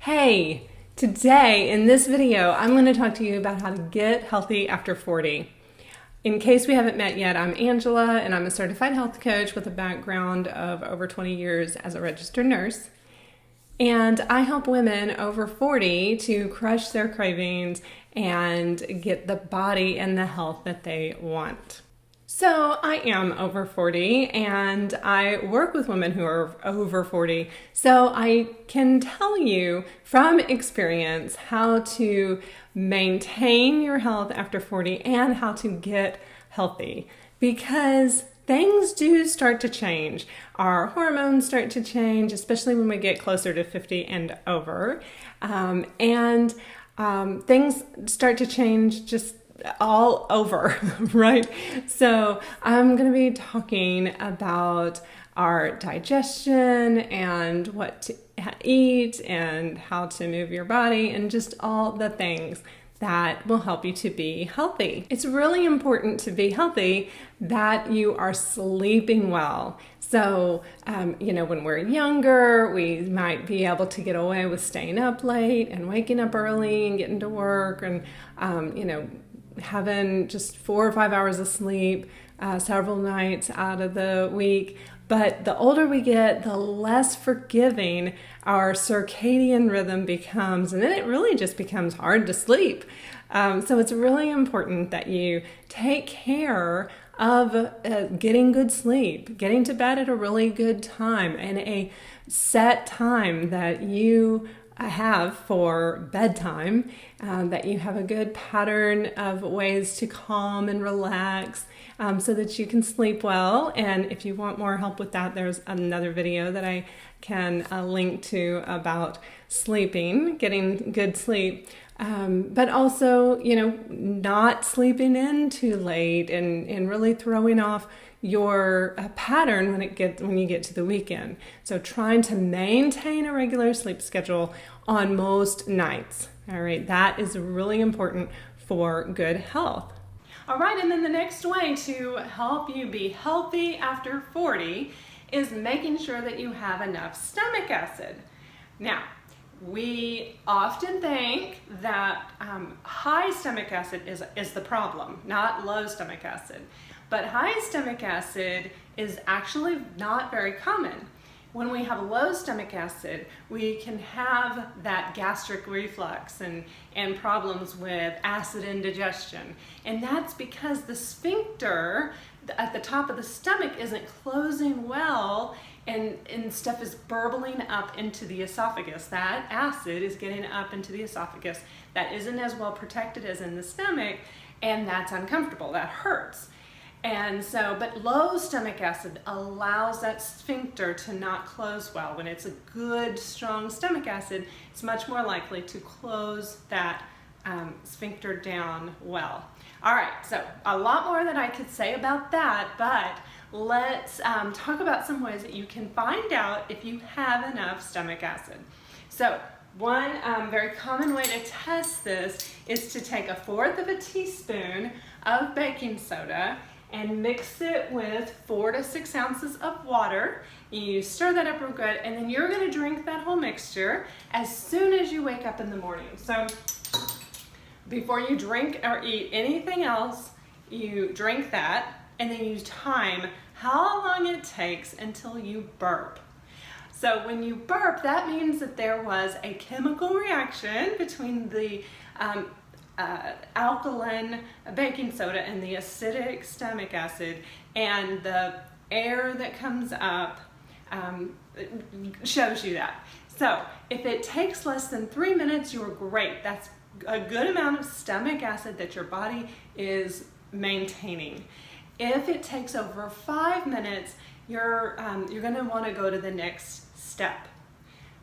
Hey, today in this video, I'm going to talk to you about how to get healthy after 40. In case we haven't met yet, I'm Angela and I'm a certified health coach with a background of over 20 years as a registered nurse. And I help women over 40 to crush their cravings and get the body and the health that they want. So I am over 40 and I work with women who are over 40. So I can tell you from experience how to maintain your health after 40 and how to get healthy, because things do start to change. Our hormones start to change, especially when we get closer to 50 and over. Things start to change just all over, right? So I'm going to be talking about our digestion and what to eat and how to move your body and just all the things that will help you to be healthy. It's really important to be healthy that you are sleeping well. So, when we're younger, we might be able to get away with staying up late and waking up early and getting to work and, having just 4 or 5 hours of sleep several nights out of the week. But the older we get, the less forgiving our circadian rhythm becomes, and then it really just becomes hard to sleep. So it's really important that you take care of getting good sleep, getting to bed at a really good time, and a set time that you have for bedtime, that you have a good pattern of ways to calm and relax so that you can sleep well. And if you want more help with that, there's another video that I can link to about sleeping, getting good sleep. But also, not sleeping in too late and really throwing off your pattern when you get to the weekend. So trying to maintain a regular sleep schedule on most nights. All right, that is really important for good health. All right, and then the next way to help you be healthy after 40 is making sure that you have enough stomach acid. Now, we often think that high stomach acid is the problem, not low stomach acid. But high stomach acid is actually not very common. When we have low stomach acid, we can have that gastric reflux and problems with acid indigestion. And that's because the sphincter at the top of the stomach isn't closing well, and stuff is burbling up into the esophagus. That acid is getting up into the esophagus. That isn't as well protected as in the stomach, and that's uncomfortable. That hurts. And so, but low stomach acid allows that sphincter to not close well. When it's a good, strong stomach acid, it's much more likely to close that sphincter down well. All right, so a lot more that I could say about that, but let's talk about some ways that you can find out if you have enough stomach acid. So one very common way to test this is to take 1/4 teaspoon of baking soda and mix it with 4 to 6 ounces of water. You stir that up real good, and then you're gonna drink that whole mixture as soon as you wake up in the morning. So before you drink or eat anything else, you drink that, and then you time how long it takes until you burp. So when you burp, that means that there was a chemical reaction between the alkaline baking soda and the acidic stomach acid, and the air that comes up shows you that. So if it takes less than 3 minutes, you're great. That's a good amount of stomach acid that your body is maintaining. If it takes over 5 minutes, you're going to want to go to the next step.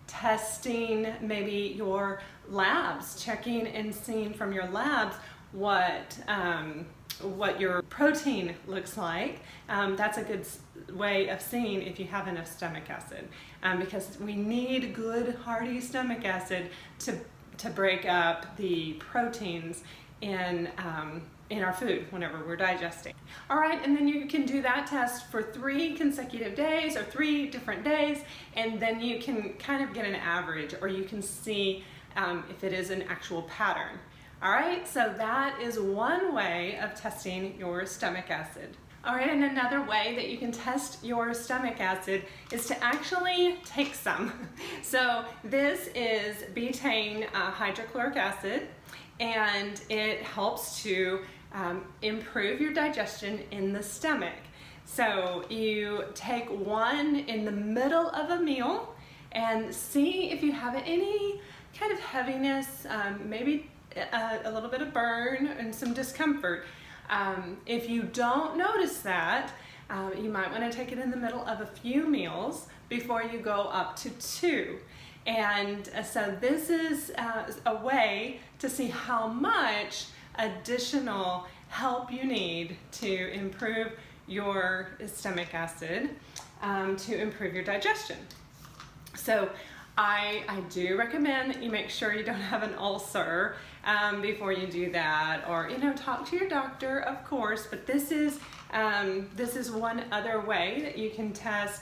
Testing maybe your labs, checking and seeing from your labs what your protein looks like. That's a good way of seeing if you have enough stomach acid, because we need good hearty stomach acid to break up the proteins in our food whenever we're digesting. All right, and then you can do that test for 3 consecutive days or 3 different days, and then you can kind of get an average, or you can see if it is an actual pattern. All right, so that is one way of testing your stomach acid. All right, and another way that you can test your stomach acid is to actually take some. So this is betaine hydrochloric acid, and it helps to improve your digestion in the stomach. So you take 1 in the middle of a meal and see if you have any kind of heaviness, maybe a little bit of burn and some discomfort. If you don't notice that, you might want to take it in the middle of a few meals before you go up to 2. And so this is a way to see how much additional help you need to improve your stomach acid, to improve your digestion. So I do recommend that you make sure you don't have an ulcer before you do that, or talk to your doctor, of course. But this is one other way that you can test,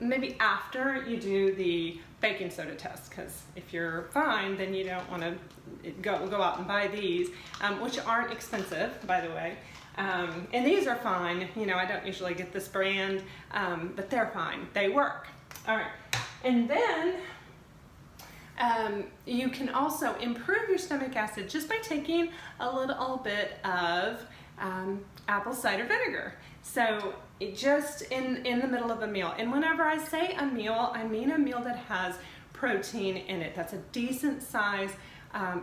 maybe after you do the baking soda test, because if you're fine, then you don't want to go out and buy these, which aren't expensive, by the way. And these are fine. I don't usually get this brand, but they're fine. They work. All right. And then you can also improve your stomach acid just by taking a little bit of apple cider vinegar. So just in the middle of a meal. And whenever I say a meal, I mean a meal that has protein in it. That's a decent size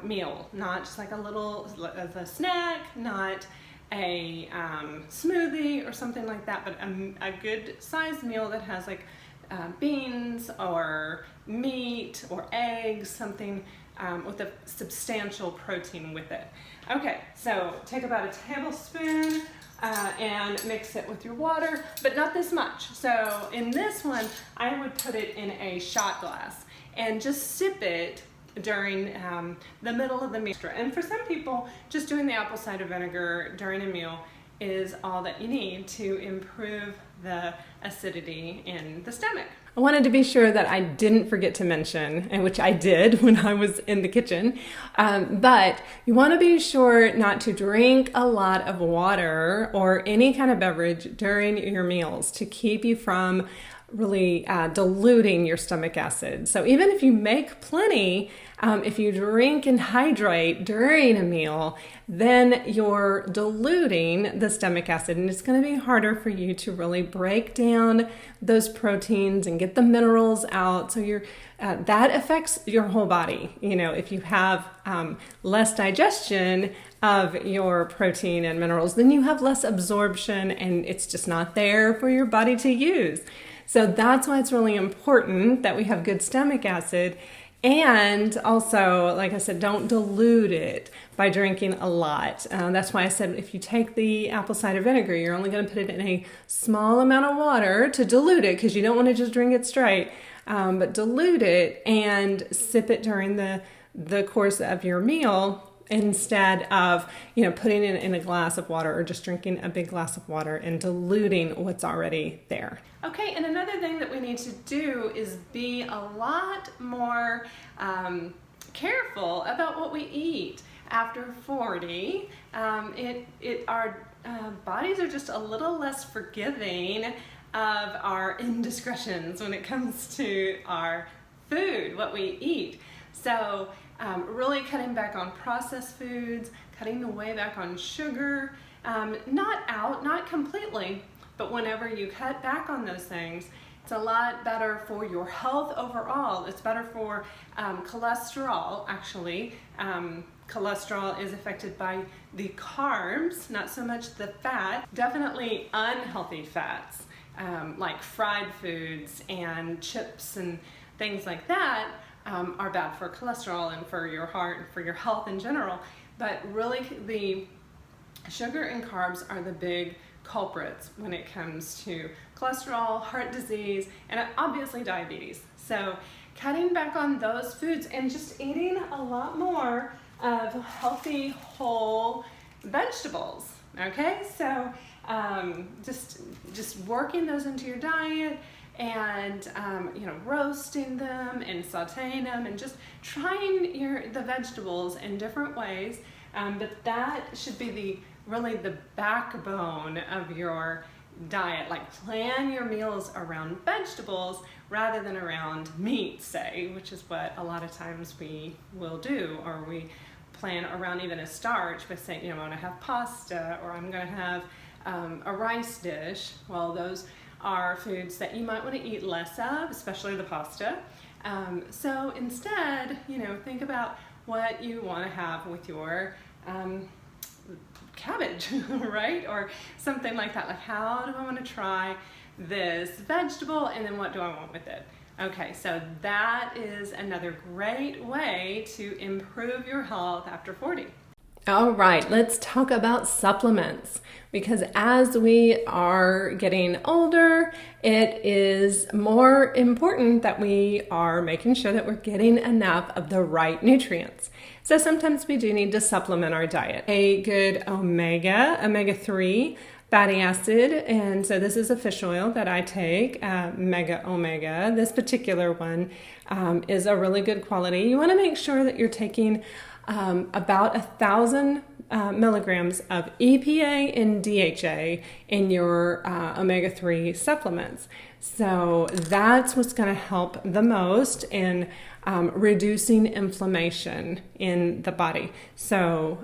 meal, not just like a little of a snack, not a smoothie or something like that, but a good sized meal that has like beans or meat or eggs, something with a substantial protein with it. Okay, so take about a tablespoon and mix it with your water, but not this much. So in this one, I would put it in a shot glass and just sip it during the middle of the meal. And for some people, just doing the apple cider vinegar during a meal is all that you need to improve the acidity in the stomach. I wanted to be sure that I didn't forget to mention, and which I did when I was in the kitchen, but you want to be sure not to drink a lot of water or any kind of beverage during your meals to keep you from really diluting your stomach acid. So even if you make plenty, if you drink and hydrate during a meal, then you're diluting the stomach acid, and it's going to be harder for you to really break down those proteins and get the minerals out. So that affects your whole body. If you have less digestion of your protein and minerals, then you have less absorption, and it's just not there for your body to use. So that's why it's really important that we have good stomach acid. And also, like I said, don't dilute it by drinking a lot. That's why I said if you take the apple cider vinegar, you're only going to put it in a small amount of water to dilute it, because you don't want to just drink it straight, but dilute it and sip it during the course of your meal, instead of putting it in a glass of water or just drinking a big glass of water and diluting what's already there. Okay, and another thing that we need to do is be a lot more careful about what we eat. After 40, our bodies are just a little less forgiving of our indiscretions when it comes to our food, what we eat. So really cutting back on processed foods, cutting way back on sugar, not completely, but whenever you cut back on those things, it's a lot better for your health overall. It's better for cholesterol, actually. Cholesterol is affected by the carbs, not so much the fat. Definitely unhealthy fats, like fried foods and chips and things like that, are bad for cholesterol and for your heart and for your health in general. But really, the sugar and carbs are the big culprits when it comes to cholesterol, heart disease, and obviously diabetes. So cutting back on those foods and just eating a lot more of healthy whole vegetables. Okay, so just working those into your diet, and roasting them and sauteing them, and just trying the vegetables in different ways. But that should be really the backbone of your diet. Like, plan your meals around vegetables rather than around meat, say, which is what a lot of times we will do, or we plan around even a starch by saying, I want to have pasta, or I'm going to have a rice dish. Well, those are foods that you might want to eat less of, especially the pasta. So instead, think about what you want to have with your cabbage, right? Or something like that. Like, how do I want to try this vegetable, and then what do I want with it? Okay, so that is another great way to improve your health after 40. All right, let's talk about supplements, because as we are getting older, it is more important that we are making sure that we're getting enough of the right nutrients. So sometimes we do need to supplement our diet. A good omega-3 fatty acid, and so this is a fish oil that I take, Mega Omega. This particular one is a really good quality. You want to make sure that you're taking about 1,000 milligrams of EPA and DHA in your omega-3 supplements. So that's what's going to help the most in reducing inflammation in the body. So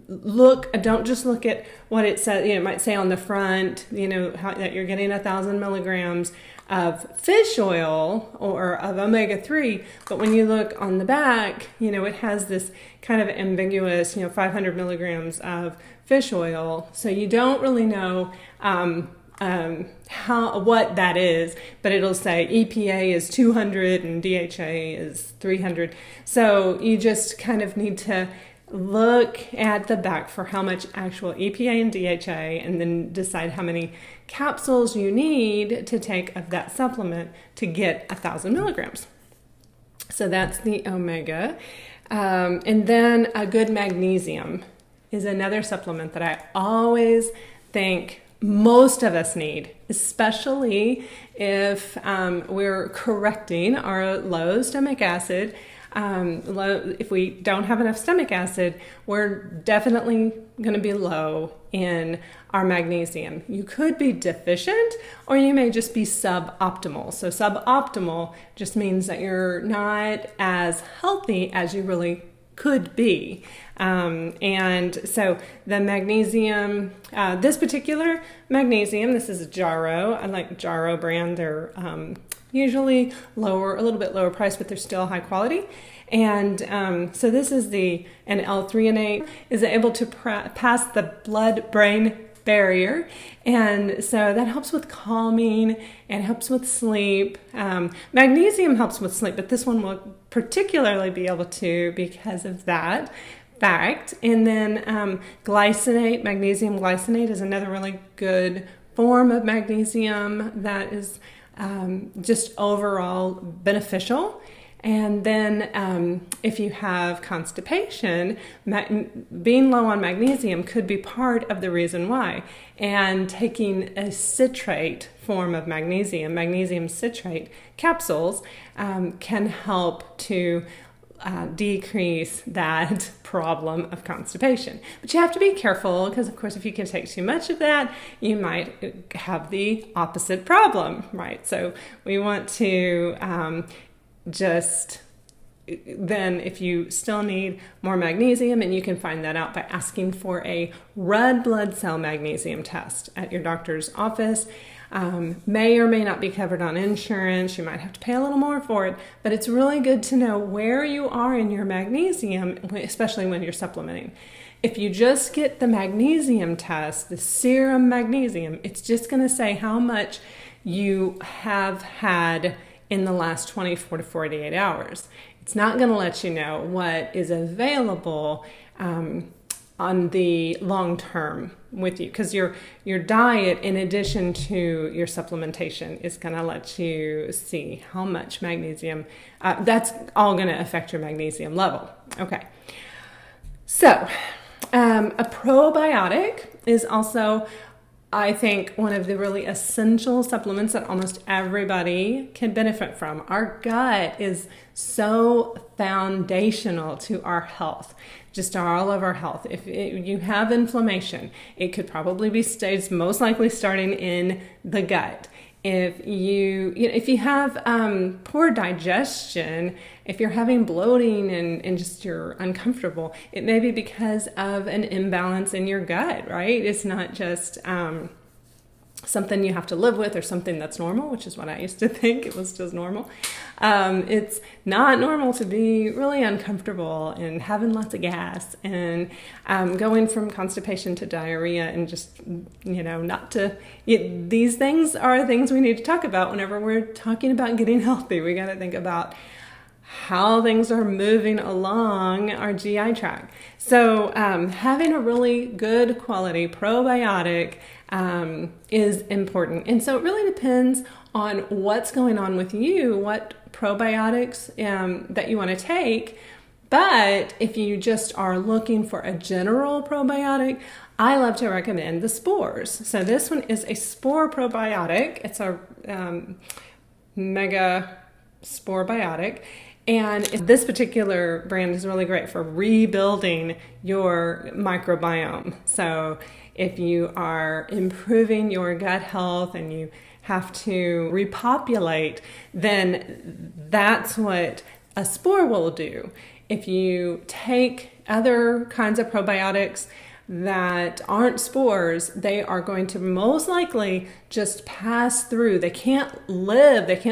don't just look at what it says. It might say on the front, that you're getting 1,000 milligrams of fish oil or of omega-3, but when you look on the back, it has this kind of ambiguous, 500 milligrams of fish oil. So you don't really know what that is, but it'll say EPA is 200 and DHA is 300. So you just kind of need to look at the back for how much actual EPA and DHA, and then decide how many capsules you need to take of that supplement to get 1,000 milligrams. So that's the omega. And then a good magnesium is another supplement that I always think most of us need, especially if we're correcting our low stomach acid. If we don't have enough stomach acid, we're definitely going to be low in our magnesium. You could be deficient, or you may just be suboptimal. So suboptimal just means that you're not as healthy as you really could be. And so the magnesium, this particular magnesium, this is a Jarrow. I like Jarrow brand. They're usually a little bit lower price, but they're still high quality. And so this is an L-threonate is able to pass the blood-brain barrier, and so that helps with calming and helps with sleep. Magnesium helps with sleep, but this one will particularly be able to because of that fact. And then magnesium glycinate is another really good form of magnesium that is just overall beneficial. And then if you have constipation, being low on magnesium could be part of the reason why. And taking a citrate form of magnesium citrate capsules, can help to decrease that problem of constipation. But you have to be careful, because of course if you can take too much of that, you might have the opposite problem, right? So we want to then if you still need more magnesium, and you can find that out by asking for a red blood cell magnesium test at your doctor's office. May or may not be covered on insurance. You might have to pay a little more for it, but it's really good to know where you are in your magnesium, especially when you're supplementing. If you just get the magnesium test, the serum magnesium, it's just going to say how much you have had in the last 24 to 48 hours. It's not going to let you know what is available on the long term with you, because your diet, in addition to your supplementation, is going to let you see how much magnesium, that's all going to affect your magnesium level. Okay. So, a probiotic is also, I think, one of the really essential supplements that almost everybody can benefit from. Our gut is so foundational to our health, just all of our health. If you have inflammation, it could probably be most likely starting in the gut. If you have poor digestion, if you're having bloating and just you're uncomfortable, it may be because of an imbalance in your gut, right? It's not just something you have to live with or something that's normal, which is what I used to think. It was just normal. It's not normal to be really uncomfortable and having lots of gas and going from constipation to diarrhea and just, these things are things we need to talk about whenever we're talking about getting healthy. We got to think about how things are moving along our GI tract. So having a really good quality probiotic is important. And so it really depends on what's going on with you, what probiotics that you want to take. But if you just are looking for a general probiotic, I love to recommend the Spores. So this one is a Spore Probiotic. It's a Mega Spore Biotic. And this particular brand is really great for rebuilding your microbiome. So if you are improving your gut health and you have to repopulate, then that's what a Spore will do. If you take other kinds of probiotics that aren't spores, they are going to most likely just pass through. They can't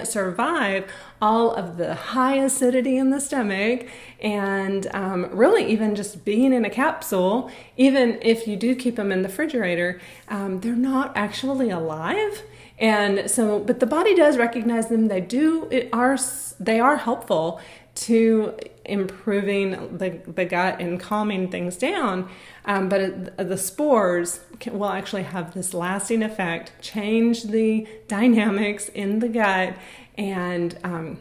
survive all of the high acidity in the stomach, and really even just being in a capsule, even if you do keep them in the refrigerator, they're not actually alive. And so, but the body does recognize them. They are helpful to improving the gut and calming things down. But the spores will actually have this lasting effect, change the dynamics in the gut, and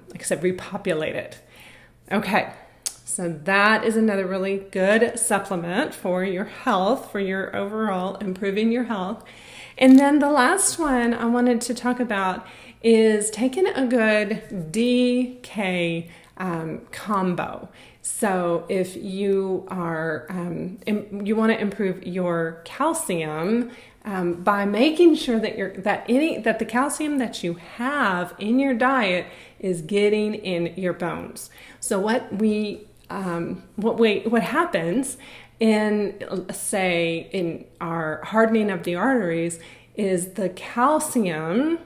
like I said, repopulate it. Okay, so that is another really good supplement for your health, for your overall improving your health. And then the last one I wanted to talk about is taking a good DK combo. So if you are you want to improve your calcium by making sure that the calcium that you have in your diet is getting in your bones. So what happens in our hardening of the arteries is the calcium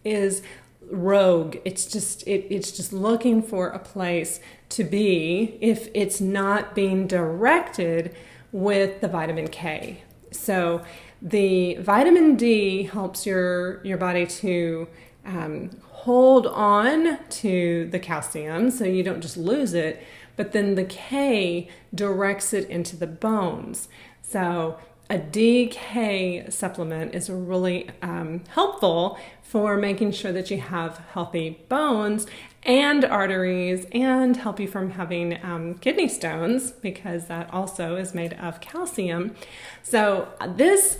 is rogue. It's just looking for a place to be if it's not being directed with the vitamin K. So the vitamin D helps your body to hold on to the calcium so you don't just lose it, but then the K directs it into the bones. So a DK supplement is really helpful for making sure that you have healthy bones and arteries and help you from having kidney stones, because that also is made of calcium. So this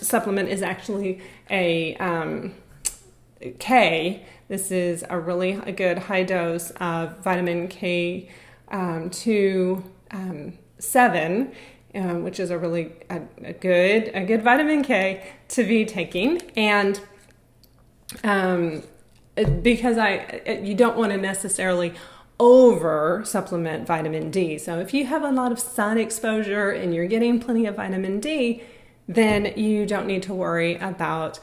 supplement is actually a K. This is a good high dose of vitamin K 7, which is a good vitamin K to be taking. And because you don't want to necessarily over supplement vitamin D. So if you have a lot of sun exposure and you're getting plenty of vitamin D, then you don't need to worry about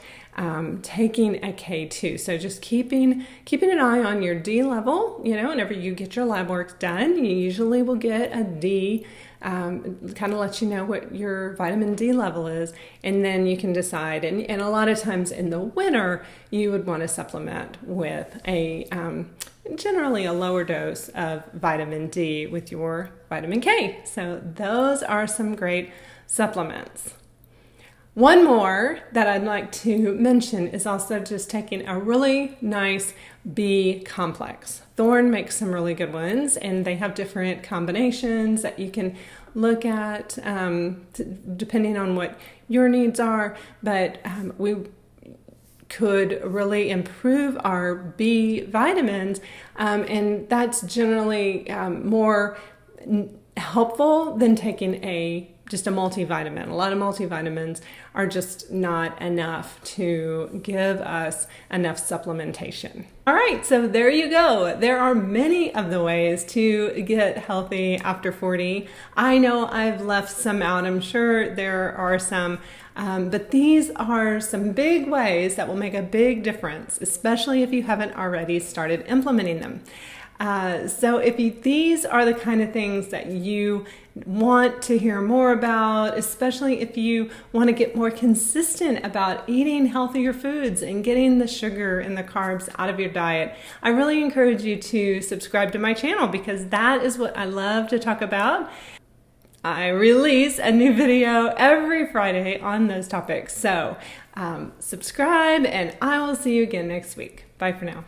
taking a K2. So just keeping an eye on your D level. Whenever you get your lab work done, you usually will get a D, kind of let you know what your vitamin D level is, and then you can decide. And a lot of times in the winter, you would want to supplement with generally a lower dose of vitamin D with your vitamin K. So those are some great supplements. One more that I'd like to mention is also just taking a really nice B complex. Thorne makes some really good ones, and they have different combinations that you can look at depending on what your needs are, but we could really improve our B vitamins, and that's generally more helpful than taking just a multivitamin. A lot of multivitamins are just not enough to give us enough supplementation. All right, so there you go. There are many of the ways to get healthy after 40. I know I've left some out. I'm sure there are some, but these are some big ways that will make a big difference, especially if you haven't already started implementing them. So if these are the kind of things that you want to hear more about, especially if you want to get more consistent about eating healthier foods and getting the sugar and the carbs out of your diet, I really encourage you to subscribe to my channel, because that is what I love to talk about. I release a new video every Friday on those topics. So subscribe, and I will see you again next week. Bye for now.